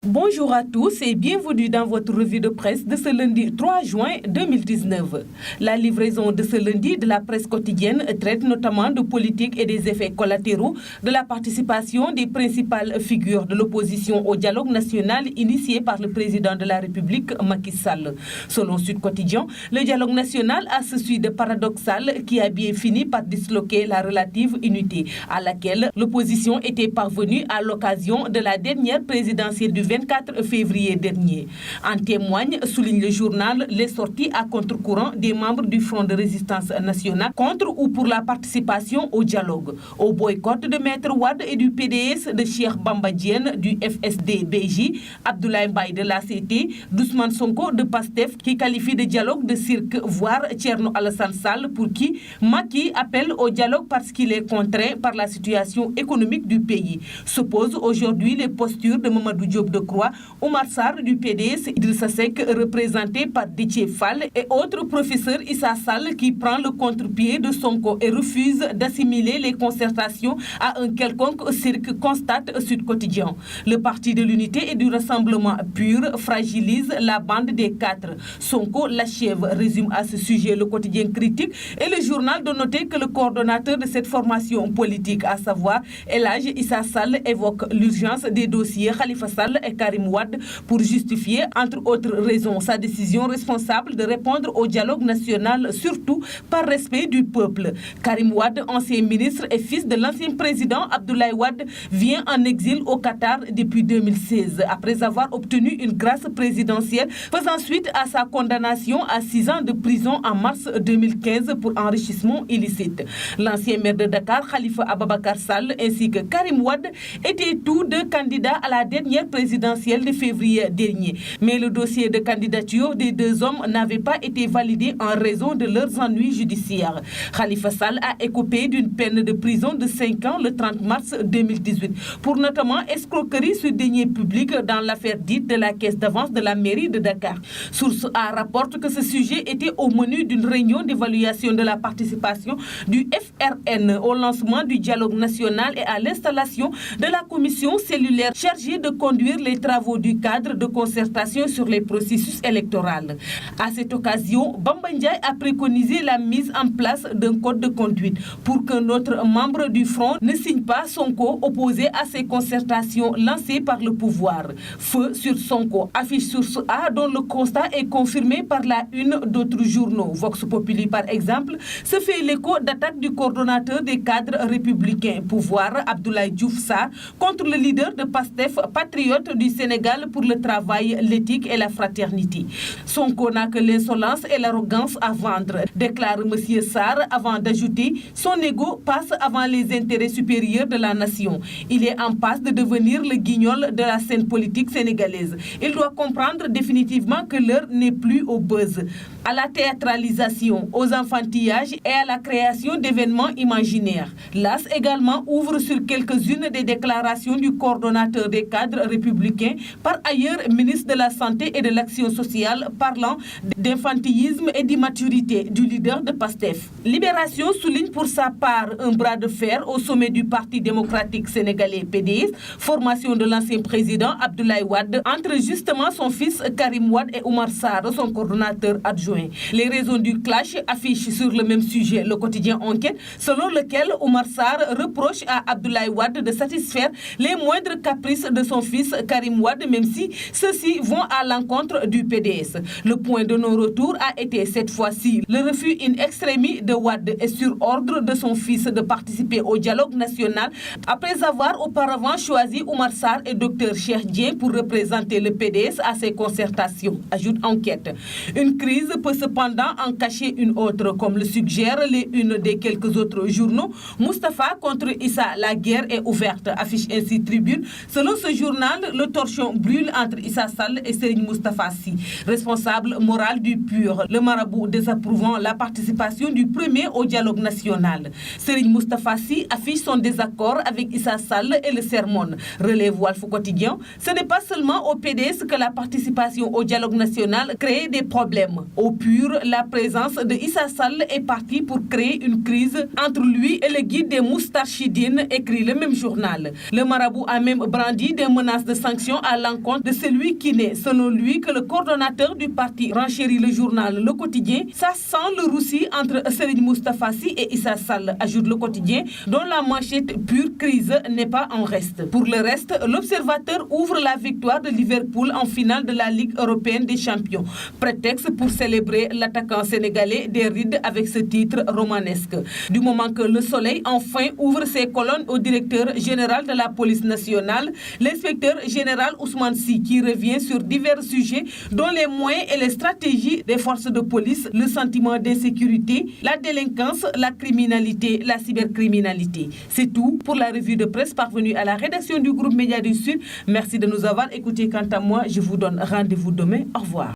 Bonjour à tous et bienvenue dans votre revue de presse de ce lundi 3 juin 2019. La livraison de ce lundi de la presse quotidienne traite notamment de politique et des effets collatéraux de la participation des principales figures de l'opposition au dialogue national initié par le président de la République, Macky Sall. Selon Sud Quotidien, le dialogue national a ce suite paradoxal qui a bien fini par disloquer la relative unité à laquelle l'opposition était parvenue à l'occasion de la dernière présidentielle du 24 février dernier. En témoigne, souligne le journal, les sorties à contre-courant des membres du Front de résistance nationale contre ou pour la participation au dialogue. Au boycott de Maître Wade et du PDS, de Cheikh Bamba Diène du FSD-BJ, Abdoulaye Mbaye de l'ACT, d'Ousmane Sonko de PASTEF qui qualifie de dialogue de cirque, voire Thierno Alassane Sall pour qui Macky appelle au dialogue parce qu'il est contraint par la situation économique du pays. S'opposent aujourd'hui les postures de Mamadou Diop de Croix, Oumar Sarr du PDS, Idrissa Seck représenté par Déthié Fall et autres professeurs Issa Sall qui prend le contre-pied de Sonko et refuse d'assimiler les concertations à un quelconque cirque, constate Sud Quotidien. Le parti de l'unité et du rassemblement pur fragilise la bande des quatre. Sonko l'achève, résume à ce sujet le quotidien critique et le journal de noter que le coordonnateur de cette formation politique, à savoir El Hadji Issa Sall, évoque l'urgence des dossiers Khalifa Sall et Karim Wade pour justifier, entre autres raisons, sa décision responsable de répondre au dialogue national, surtout par respect du peuple. Karim Wade, ancien ministre et fils de l'ancien président Abdoulaye Wade, vient en exil au Qatar depuis 2016, après avoir obtenu une grâce présidentielle, faisant suite à sa condamnation à 6 ans de prison en mars 2015 pour enrichissement illicite. L'ancien maire de Dakar, Khalifa Ababakar Sall, ainsi que Karim Wade, étaient tous deux candidats à la dernière présidentielle de février dernier. Mais le dossier de candidature des deux hommes n'avait pas été validé en raison de leurs ennuis judiciaires. Khalifa Sall a écopé d'une peine de prison de 5 ans le 30 mars 2018 pour notamment escroquerie sur deniers publics dans l'affaire dite de la caisse d'avance de la mairie de Dakar. Source A rapporte que ce sujet était au menu d'une réunion d'évaluation de la participation du FRN au lancement du dialogue national et à l'installation de la commission cellulaire chargée de conduire les travaux du cadre de concertation sur les processus électoraux. À cette occasion, Bamba Ndiaye a préconisé la mise en place d'un code de conduite pour qu'un autre membre du Front ne signe pas Sonko opposé à ces concertations lancées par le pouvoir. Feu sur Sonko, affiche source A dont le constat est confirmé par la une d'autres journaux. Vox Populi, par exemple, se fait l'écho d'attaques du coordonnateur des cadres républicains pouvoir, Abdoulaye Diouf Sarr, contre le leader de PASTEF, patriote du Sénégal pour le travail, l'éthique et la fraternité. Sonko n'a que l'insolence et l'arrogance à vendre, déclare M. Sarr avant d'ajouter « Son ego passe avant les intérêts supérieurs de la nation. Il est en passe de devenir le guignol de la scène politique sénégalaise. Il doit comprendre définitivement que l'heure n'est plus au buzz, à la théâtralisation, aux enfantillages et à la création d'événements imaginaires. » L'AS également ouvre sur quelques-unes des déclarations du coordonnateur des cadres républicains, par ailleurs ministre de la Santé et de l'Action sociale, parlant d'infantilisme et d'immaturité du leader de PASTEF. Libération souligne pour sa part un bras de fer au sommet du Parti démocratique sénégalais PDS, formation de l'ancien président Abdoulaye Wade, entre justement son fils Karim Wade et Oumar Sarr, son coordonnateur adjoint. Les raisons du clash affichent sur le même sujet le quotidien Enquête, selon lequel Oumar Sarr reproche à Abdoulaye Wade de satisfaire les moindres caprices de son fils Karim Wade, même si ceux-ci vont à l'encontre du PDS. Le point de non-retour a été cette fois-ci le refus in extremis de Wade et sur ordre de son fils de participer au dialogue national après avoir auparavant choisi Oumar Sarr et Dr Cheikh Dieng pour représenter le PDS à ces concertations, ajoute Enquête. Une crise peut cependant en cacher une autre, comme le suggèrent les unes des quelques autres journaux. Moustapha contre Issa, la guerre est ouverte, affiche ainsi Tribune. Selon ce journal, le torchon brûle entre Issa Sall et Serigne Moustapha Sy, responsable moral du PUR, le marabout désapprouvant la participation du premier au dialogue national. Serigne Moustapha Sy affiche son désaccord avec Issa Sall et le sermonne. Relève Walf Quotidien, ce n'est pas seulement au PDS que la participation au dialogue national crée des problèmes. Au PUR, la présence de Issa Sall est partie pour créer une crise entre lui et le guide des Moustarchidines, écrit le même journal. Le marabout a même brandi des menaces de sanctions sanctions à l'encontre de celui qui n'est, selon lui, que le coordonnateur du parti renchérit le journal Le Quotidien. Ça sent le roussi entre Serigne Moustapha Sy et Issa Sall, ajoute Le Quotidien, dont la manchette pure crise n'est pas en reste. Pour le reste, l'Observateur ouvre la victoire de Liverpool en finale de la Ligue européenne des champions. Prétexte pour célébrer l'attaquant sénégalais des rides avec ce titre romanesque. Du moment que Le Soleil enfin ouvre ses colonnes au directeur général de la police nationale, l'inspecteur général Ousmane Sy, qui revient sur divers sujets dont les moyens et les stratégies des forces de police, le sentiment d'insécurité, la délinquance, la criminalité, la cybercriminalité. C'est tout pour la revue de presse parvenue à la rédaction du groupe Média du Sud. Merci de nous avoir écoutés. Quant à moi, je vous donne rendez-vous demain. Au revoir.